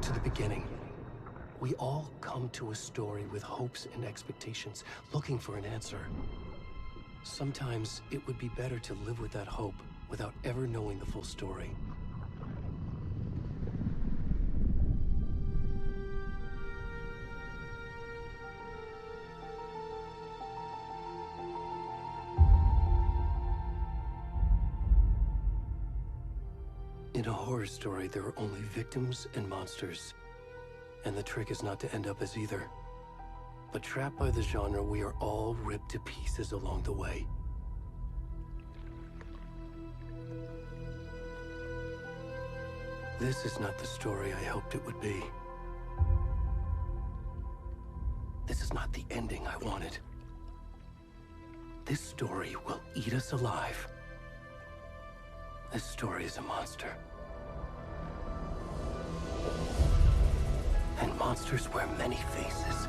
back to the beginning. We all come to a story with hopes and expectations, looking for an answer. Sometimes it would be better to live with that hope without ever knowing the full story. In a horror story, there are only victims and monsters. And the trick is not to end up as either. But trapped by the genre, we are all ripped to pieces along the way. This is not the story I hoped it would be. This is not the ending I wanted. This story will eat us alive. This story is a monster. And monsters wear many faces.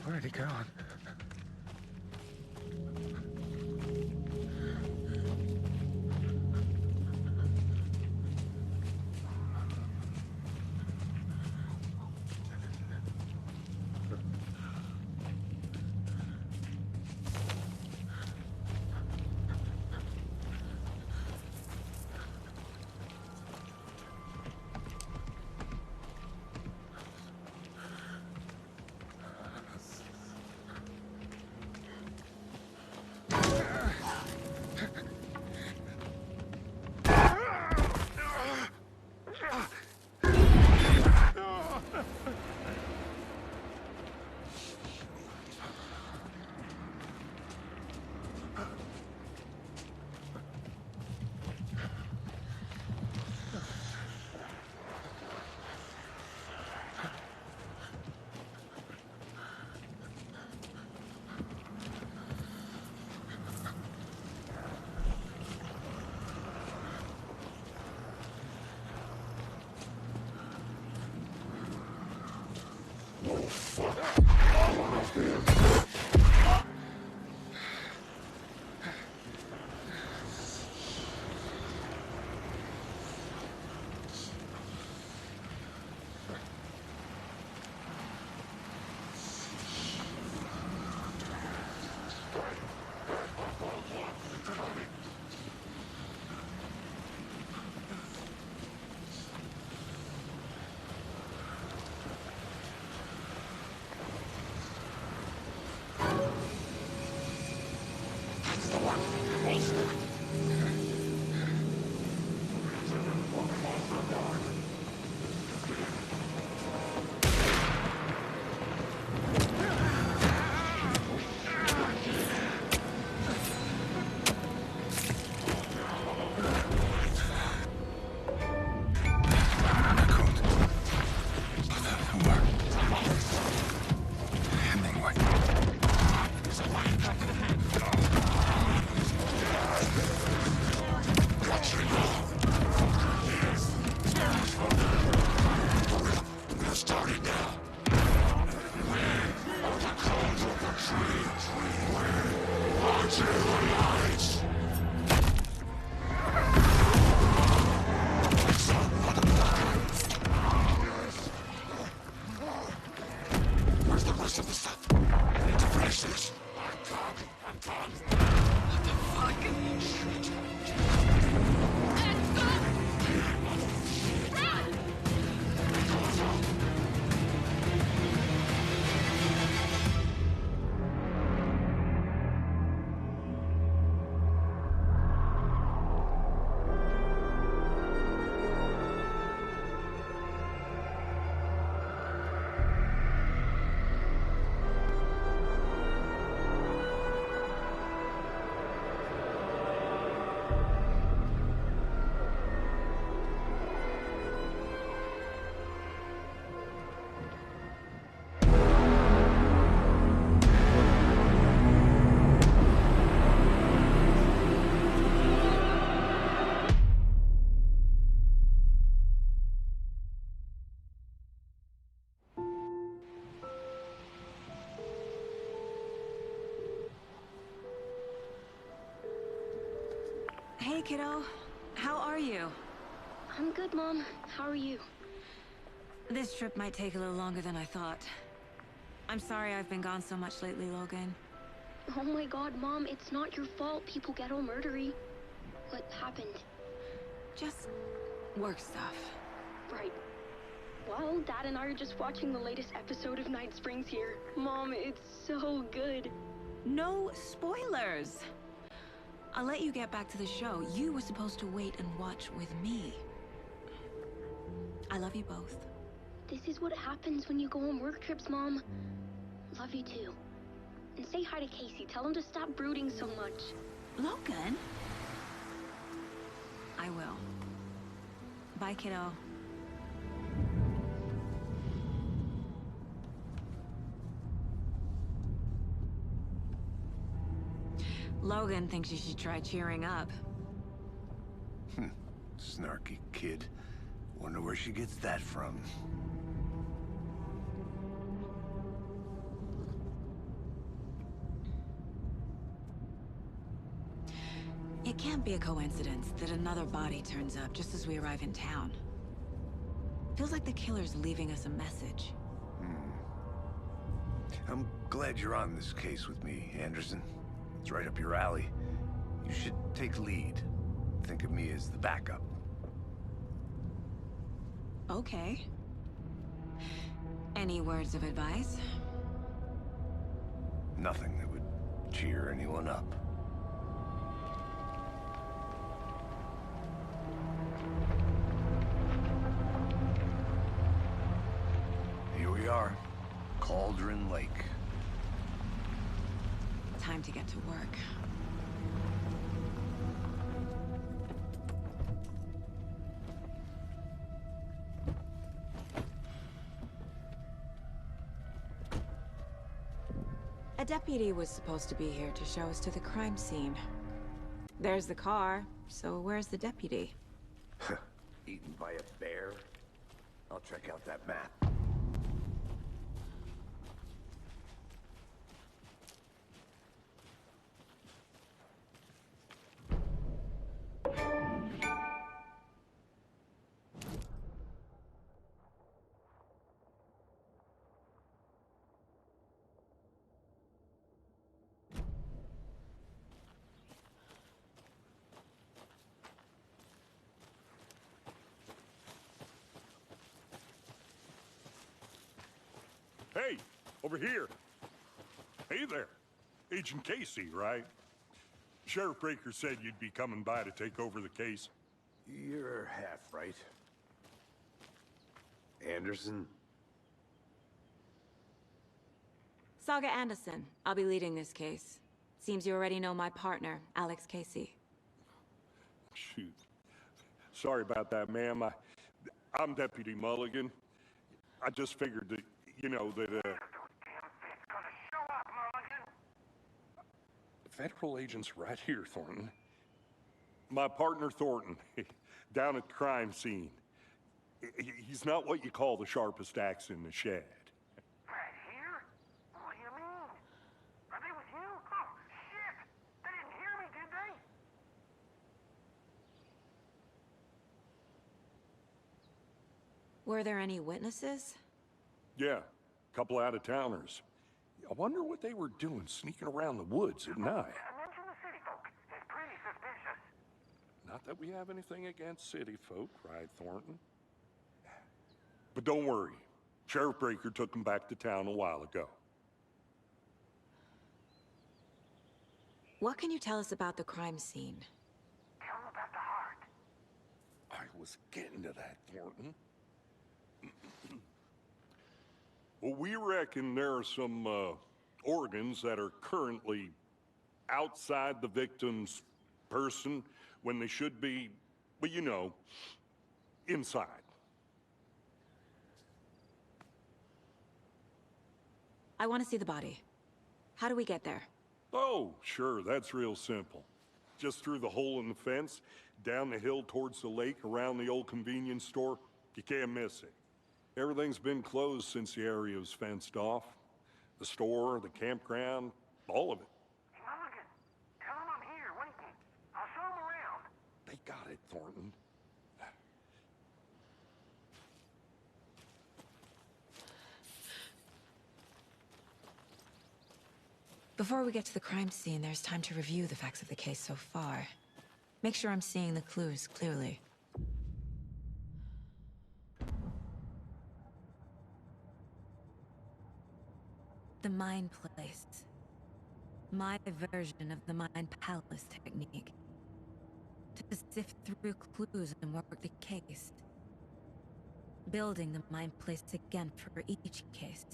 Where'd he go? Hey, kiddo. How are you? I'm good, Mom. How are you? This trip might take a little longer than I thought. I'm sorry I've been gone so much lately, Logan. Oh my god, Mom, it's not your fault people get all murdery. What happened? Just work stuff. Right. Well, Dad and I are just watching the latest episode of Night Springs here. Mom, it's so good. No spoilers! I'll let you get back to the show. You were supposed to wait and watch with me. I love you both. This is what happens when you go on work trips, Mom. Love you too. And say hi to Casey. Tell him to stop brooding so much. Logan? I will. Bye, kiddo. Logan thinks you should try cheering up. Snarky kid. Wonder where she gets that from. It can't be a coincidence that another body turns up just as we arrive in town. Feels like the killer's leaving us a message. I'm glad you're on this case with me, Anderson. It's right up your alley. You should take lead. Think of me as the backup. Okay. Any words of advice? Nothing that would cheer anyone up. Here we are. Cauldron Lake. Time to get to work. A deputy was supposed to be here to show us to the crime scene. There's the car, so where's the deputy? Eaten by a bear? I'll check out that map. Hey, over here. Hey there. Agent Casey, right? Sheriff Breaker said you'd be coming by to take over the case. You're half right. Anderson? Saga Anderson. I'll be leading this case. Seems you already know my partner, Alex Casey. Shoot. Sorry about that, ma'am. I'm Deputy Mulligan. I just figured that, you know, that, Federal agent's right here, Thornton. My partner, Thornton, down at the crime scene. He's not what you call the sharpest axe in the shed. Right here? What do you mean? Are they with you? Oh, shit! They didn't hear me, did they? Were there any witnesses? Yeah, a couple out-of-towners. I wonder what they were doing sneaking around the woods at night. Mention the city folk. It's pretty suspicious. Not that we have anything against city folk, right, Thornton? But don't worry. Sheriff Breaker took them back to town a while ago. What can you tell us about the crime scene? Tell them about the heart. I was getting to that, Thornton. Well, we reckon there are some organs that are currently outside the victim's person when they should be, well, you know, inside. I want to see the body. How do we get there? Oh, sure, that's real simple. Just through the hole in the fence, down the hill towards the lake, around the old convenience store. You can't miss it. Everything's been closed since the area was fenced off. The store, the campground, all of it. Hey, Mulligan, tell them I'm here waiting. I'll show them around. Before we get to the crime scene, there's time to review the facts of the case so far. Make sure I'm seeing the clues clearly. The Mind Place. My version of the Mind Palace technique. To sift through clues and work the case. Building the Mind Place again for each case.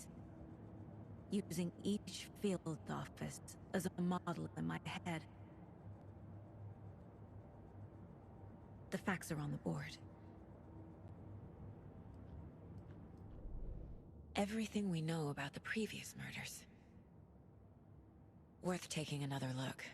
Using each field office as a model in my head. The facts are on the board. Everything we know about the previous murders. Worth taking another look.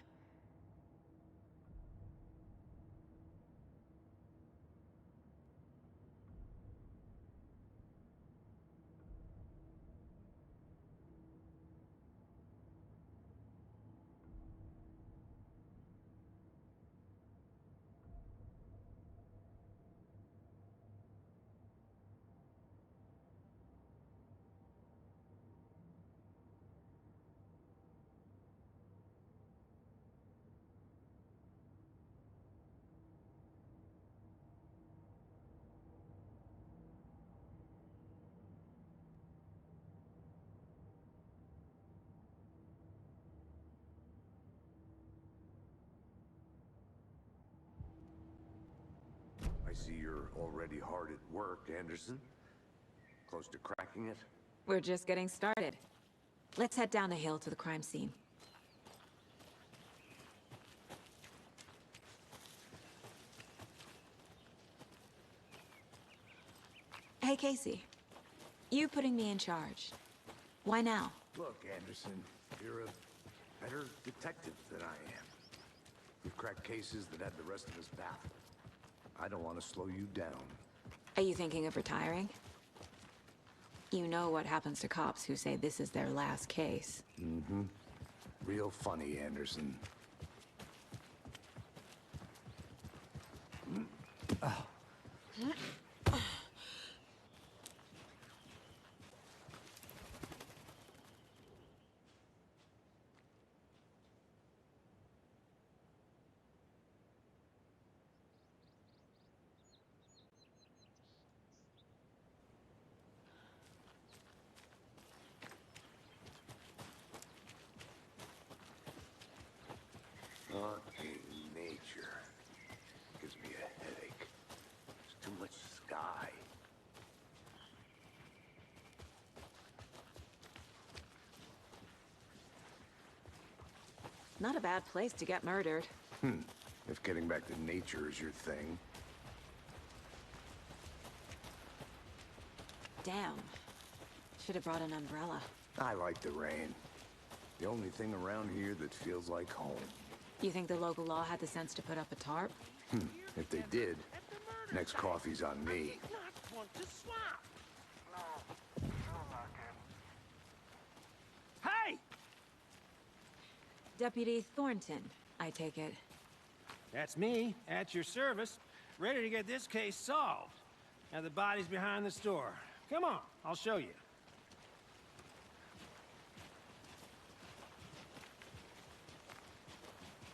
I see you're already hard at work, Anderson. Close to cracking it? We're just getting started. Let's head down the hill to the crime scene. Hey, Casey. You putting me in charge. Why now? Look, Anderson, you're a better detective than I am. You've cracked cases that had the rest of us baffled. I don't want to slow you down. Are you thinking of retiring? You know what happens to cops who say this is their last case. Mm-hmm. Real funny, Anderson. Fucking nature. Gives me a headache. There's too much sky. Not a bad place to get murdered. If getting back to nature is your thing. Damn. Should have brought an umbrella. I like the rain. The only thing around here that feels like home. You think the local law had the sense to put up a tarp? If they did, next coffee's on me. Not want to swap. No, sure not good. Hey! Deputy Thornton, I take it. That's me, at your service, ready to get this case solved. Now the body's behind the store. Come on, I'll show you.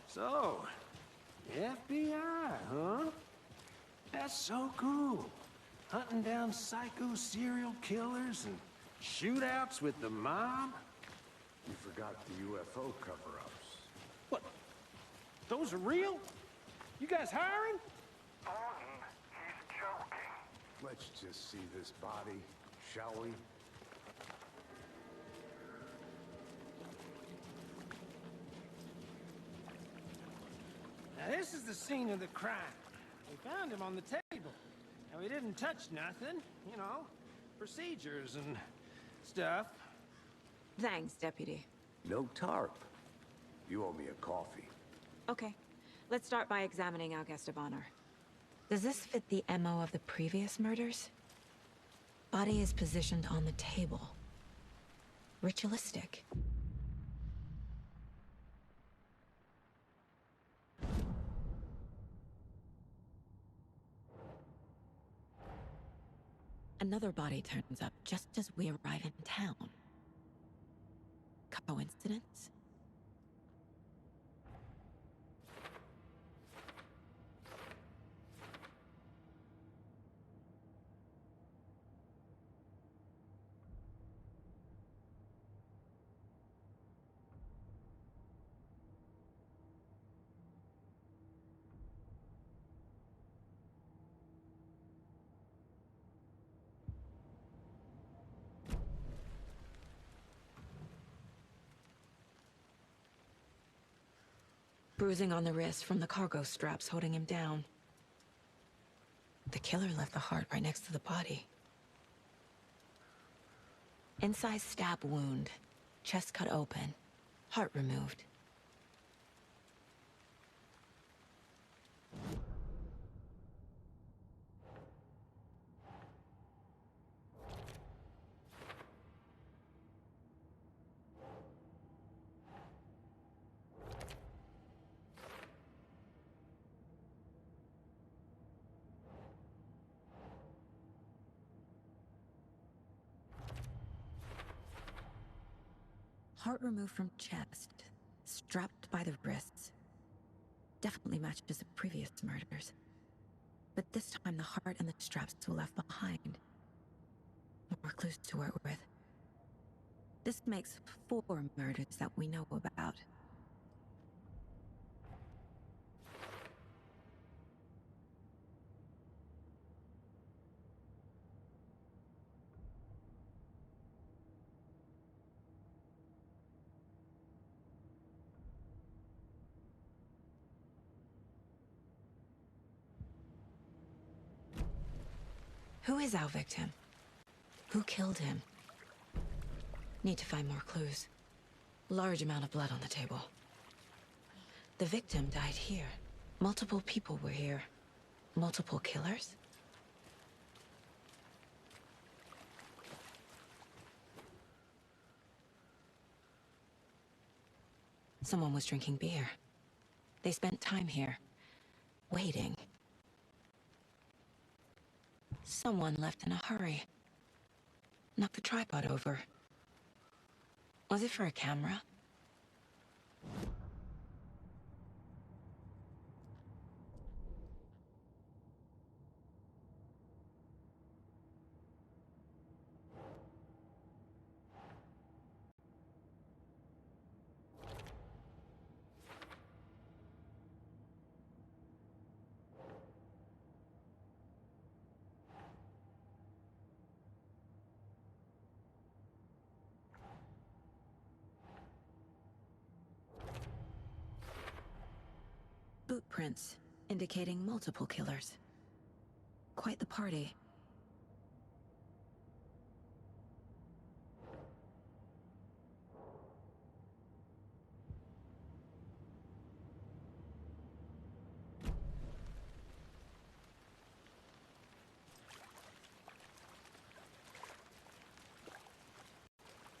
So, FBI, huh? That's so cool. Hunting down psycho serial killers and shootouts with the mob? You forgot the UFO cover-ups. What? Those are real? You guys hiring? Thornton, he's joking. Let's just see this body, shall we? Now this is the scene of the crime. We found him on the table. And we didn't touch nothing, you know, procedures and stuff. Thanks, Deputy. No tarp. You owe me a coffee. Okay. Let's start by examining our guest of honor. Does this fit the MO of the previous murders? Body is positioned on the table. Ritualistic. Another body turns up just as we arrive in town. Coincidence? Bruising on the wrist from the cargo straps holding him down. The killer left the heart right next to the body. Incised stab wound. Chest cut open. Heart removed. Heart removed from chest, strapped by the wrists. Definitely matches the previous murders. But this time the heart and the straps were left behind. More clues to work with. This makes 4 murders that we know about. Who is our victim? Who killed him? Need to find more clues. Large amount of blood on the table. The victim died here. Multiple people were here. Multiple killers? Someone was drinking beer. They spent time here, waiting. Someone left in a hurry. Knocked the tripod over. Was it for a camera? Boot prints, indicating multiple killers. Quite the party.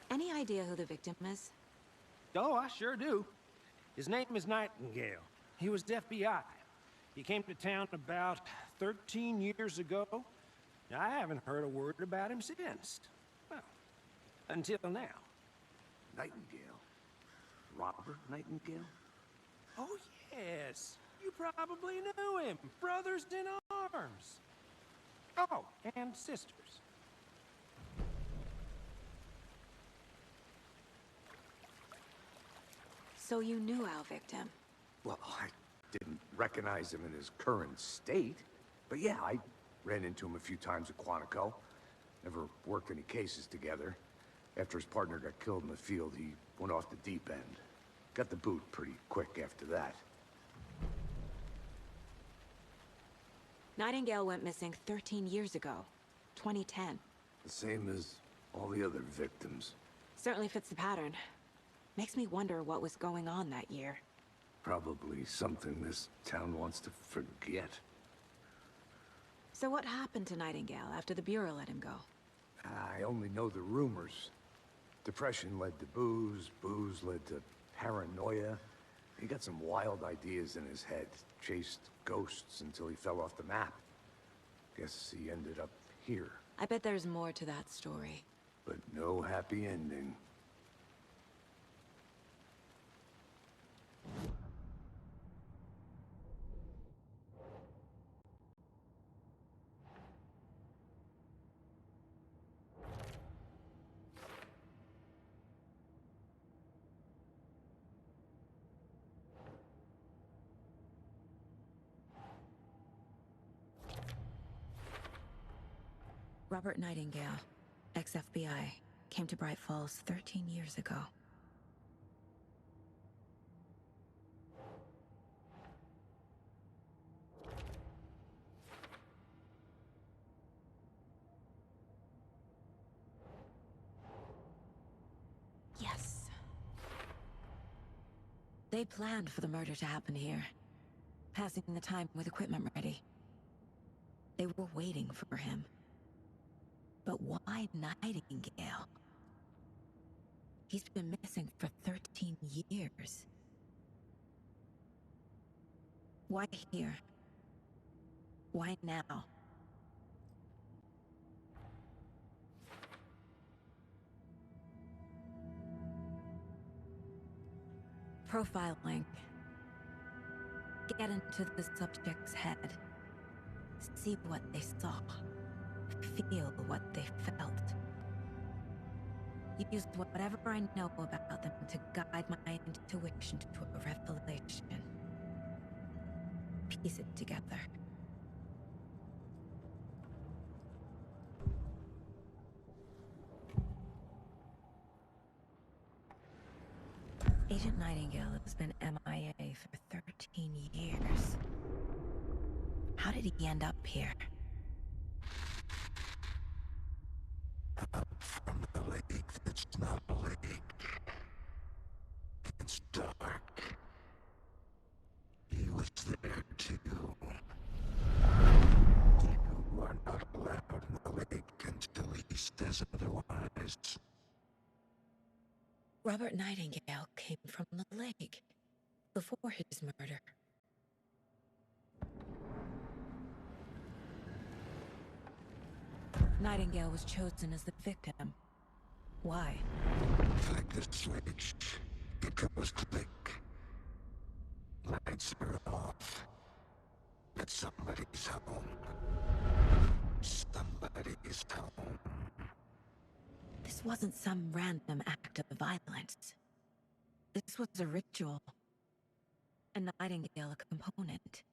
Any idea who the victim is? Oh, I sure do. His name is Nightingale. He was FBI. He came to town about 13 years ago. I haven't heard a word about him since. Well, until now. Nightingale? Robert Nightingale? Oh, yes. You probably knew him. Brothers in arms. Oh, and sisters. So you knew our victim? Well, I didn't recognize him in his current state. But yeah, I ran into him a few times at Quantico. Never worked any cases together. After his partner got killed in the field, he went off the deep end. Got the boot pretty quick after that. Nightingale went missing 13 years ago. 2010. The same as all the other victims. Certainly fits the pattern. Makes me wonder what was going on that year. Probably something this town wants to forget. So what happened to Nightingale after the Bureau let him go? I only know the rumors. Depression led to booze, booze led to paranoia. He got some wild ideas in his head, chased ghosts until he fell off the map. Guess he ended up here. I bet there's more to that story. But no happy ending. Robert Nightingale, ex-FBI, came to Bright Falls 13 years ago. They planned for the murder to happen here, passing the time with equipment ready. They were waiting for him. But why Nightingale? He's been missing for 13 years. Why here? Why now? Profiling. Get into the subject's head. See what they saw. Feel what they felt. Use whatever I know about them to guide my intuition to a revelation. Piece it together. Agent Nightingale has been MIA for 13 years. How did he end up here? From the lake that's not a lake. It's dark. He was there too. You are not allowed in the lake until he says otherwise. Robert Nightingale came from the lake before his murder. Nightingale was chosen as the victim. Why? Flick the switch. It goes click. Lights are off. But somebody's home. Somebody's home. This wasn't some random act of violence. This was a ritual. A Nightingale a component.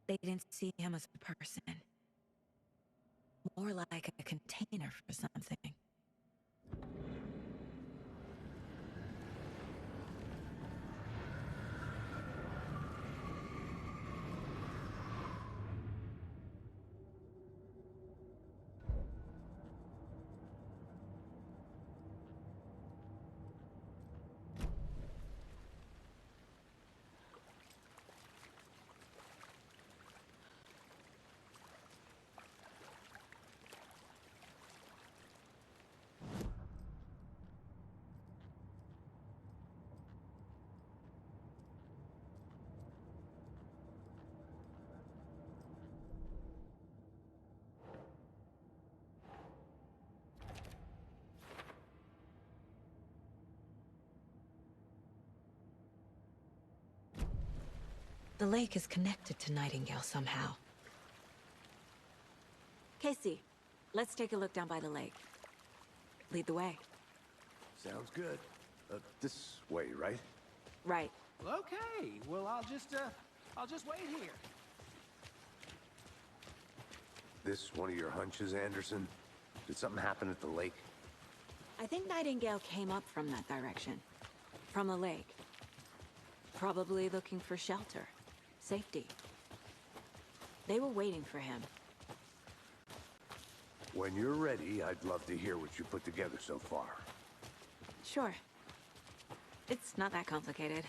They didn't see him as a person. More like a container for something. The lake is connected to Nightingale somehow. Casey, let's take a look down by the lake. Lead the way. Sounds good. This way, right? Right. Well, okay. Well, I'll just wait here. This one of your hunches, Anderson? Did something happen at the lake? I think Nightingale came up from that direction. From the lake. Probably looking for shelter. Safety. They were waiting for him. When you're ready, I'd love to hear what you put together so far. Sure. It's not that complicated.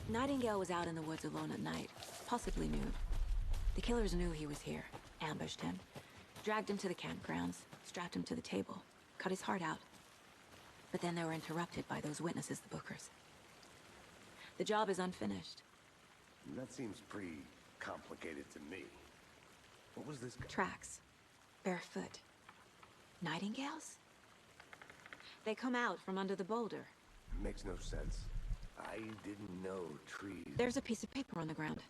Nightingale was out in the woods alone at night, possibly noon. The killers knew he was here, ambushed him, dragged him to the campgrounds, strapped him to the table, cut his heart out. But then they were interrupted by those witnesses, the Bookers. The job is unfinished. That seems pretty complicated to me. What was this guy? Tracks. Barefoot. Nightingales? They come out from under the boulder. Makes no sense. I didn't know trees... There's a piece of paper on the ground.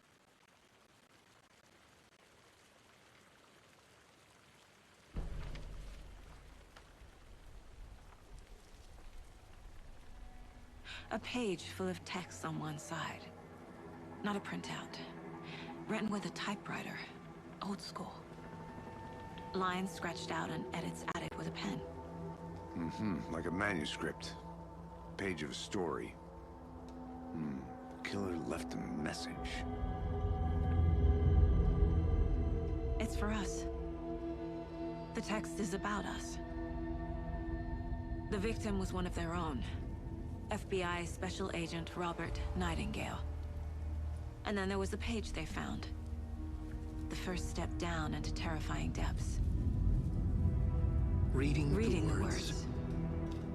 A page full of text on one side. Not a printout. Written with a typewriter. Old school. Lines scratched out and edits added with a pen. Like a manuscript. Page of a story. Killer left a message. It's for us. The text is about us. The victim was one of their own. FBI Special Agent Robert Nightingale. And then there was the page they found. The first step down into terrifying depths. Reading the words.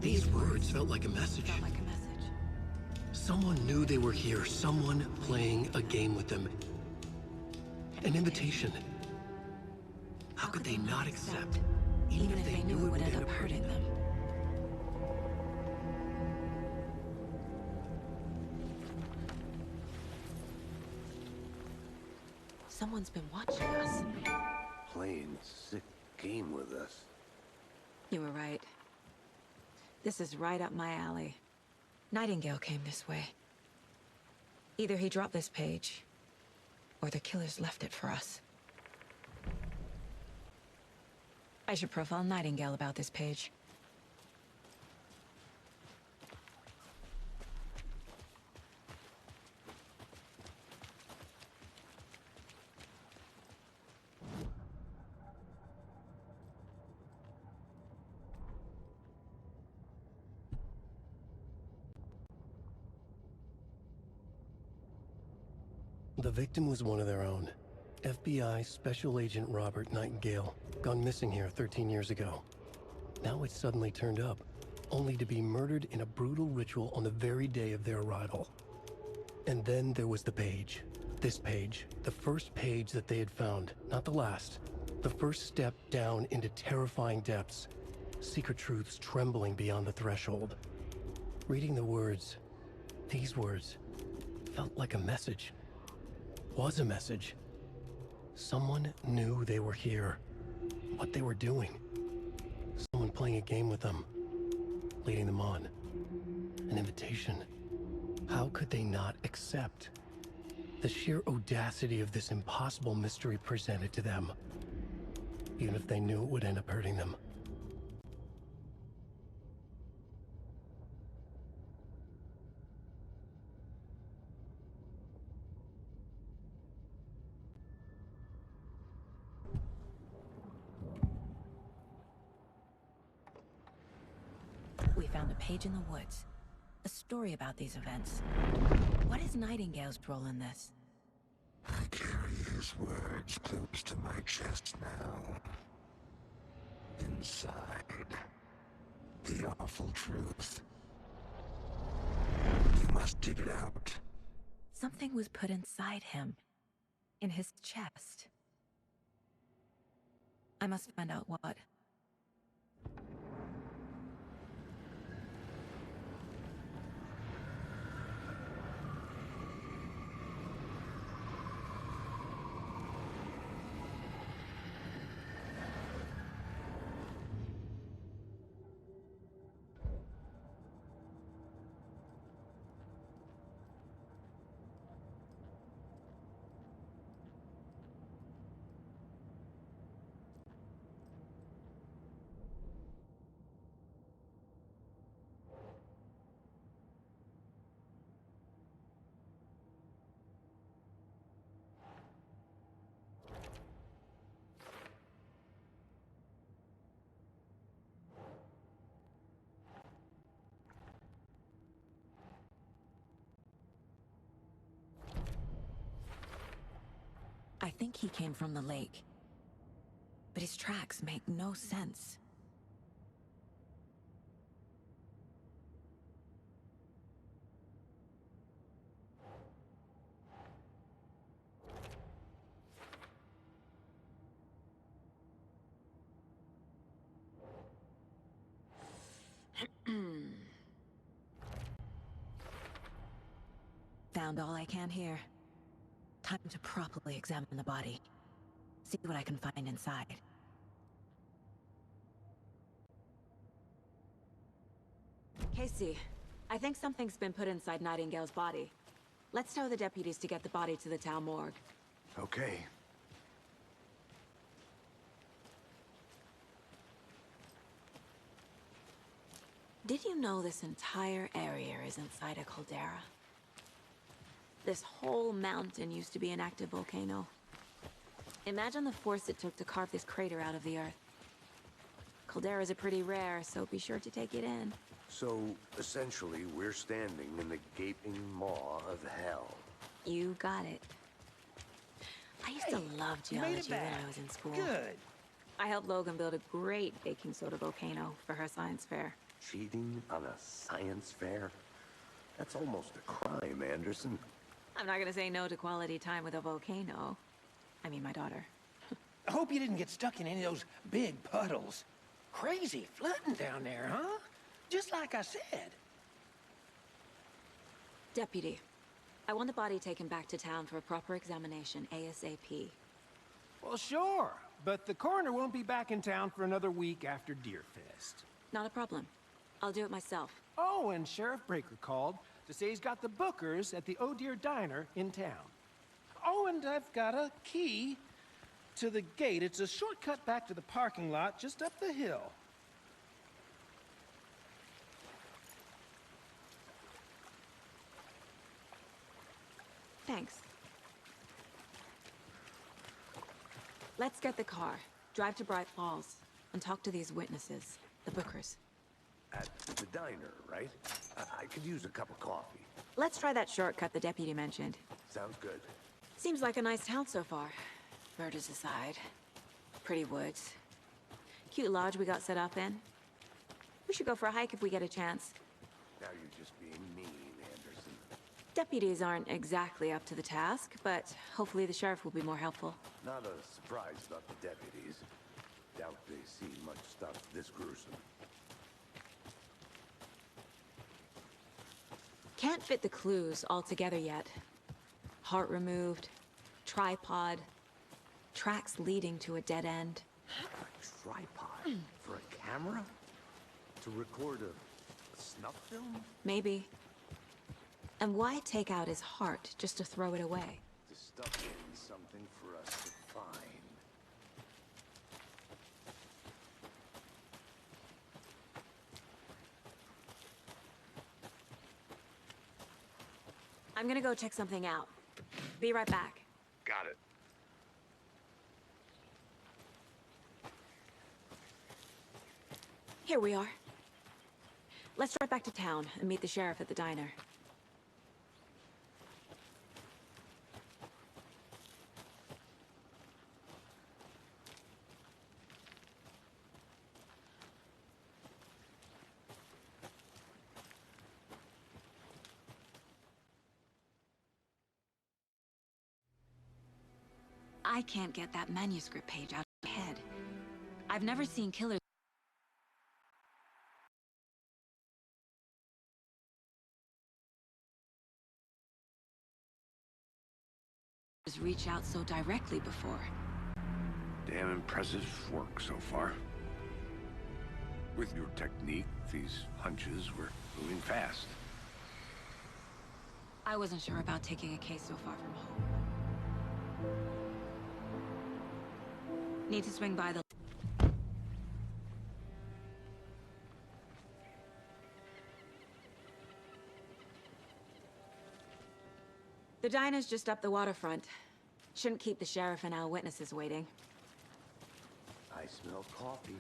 These words felt like a message. Felt like a message. Someone knew they were here, someone playing a game with them. An invitation. How could they not accept, even if they knew it would end up hurting them? Someone's been watching us. Playing a sick game with us. You were right. This is right up my alley. Nightingale came this way. Either he dropped this page, or the killers left it for us. I should profile Nightingale about this page. The victim was one of their own. FBI Special Agent Robert Nightingale, gone missing here 13 years ago. Now it suddenly turned up, only to be murdered in a brutal ritual on the very day of their arrival. And then there was the page. This page, the first page that they had found, not the last. The first step down into terrifying depths. Secret truths trembling beyond the threshold. Reading the words, these words, felt like a message. Was a message. Someone knew they were here, what they were doing. Someone playing a game with them, leading them on. An invitation. How could they not accept? The sheer audacity of this impossible mystery presented to them, even if they knew it would end up hurting them. We found a page in the woods. A story about these events. What is Nightingale's role in this? I carry his words close to my chest now. Inside, the awful truth. You must dig it out. Something was put inside him. In his chest. I must find out what. I think he came from the lake. But his tracks make no sense. Found all I can here. Time to properly examine the body. See what I can find inside. Casey, I think something's been put inside Nightingale's body. Let's tell the deputies to get the body to the town morgue. Okay. Did you know this entire area is inside a caldera? This whole mountain used to be an active volcano. Imagine the force it took to carve this crater out of the earth. Calderas are pretty rare, so be sure to take it in. So, essentially, we're standing in the gaping maw of hell. You got it. I used to love you made geology it when back. I was in school. Good. I helped Logan build a great baking soda volcano for her science fair. Cheating on a science fair? That's almost a crime, Anderson. I'm not gonna say no to quality time with a volcano. I mean, my daughter. I hope you didn't get stuck in any of those big puddles. Crazy flooding down there, huh? Just like I said. Deputy, I want the body taken back to town for a proper examination ASAP. Well, sure. But the coroner won't be back in town for another week after Deerfest. Not a problem. I'll do it myself. Oh, and Sheriff Breaker called to say he's got the bookers at the Oh Dear Diner in town. Oh, and I've got a key to the gate. It's a shortcut back to the parking lot just up the hill. Thanks. Let's get the car, drive to Bright Falls, and talk to these witnesses, the bookers. At the diner, right? I could use a cup of coffee. Let's try that shortcut the deputy mentioned. Sounds good. Seems like a nice town so far. Murders aside. Pretty woods. Cute lodge we got set up in. We should go for a hike if we get a chance. Now you're just being mean, Anderson. Deputies aren't exactly up to the task, but hopefully the sheriff will be more helpful. Not a surprise about the deputies. Doubt they see much stuff this gruesome. Can't fit the clues all together yet. Heart removed, tripod, tracks leading to a dead end. A tripod? For a camera? To record a snuff film? Maybe. And why take out his heart just to throw it away? To stuff in something for us to find. I'm gonna go check something out. Be right back. Got it. Here we are. Let's drive back to town and meet the sheriff at the diner. I can't get that manuscript page out of my head. I've never seen killers reach out so directly before. Damn impressive work so far. With your technique, these hunches were moving fast. I wasn't sure about taking a case so far from home. Need to swing by the... The diner's just up the waterfront. Shouldn't keep the sheriff and our witnesses waiting. I smell coffee.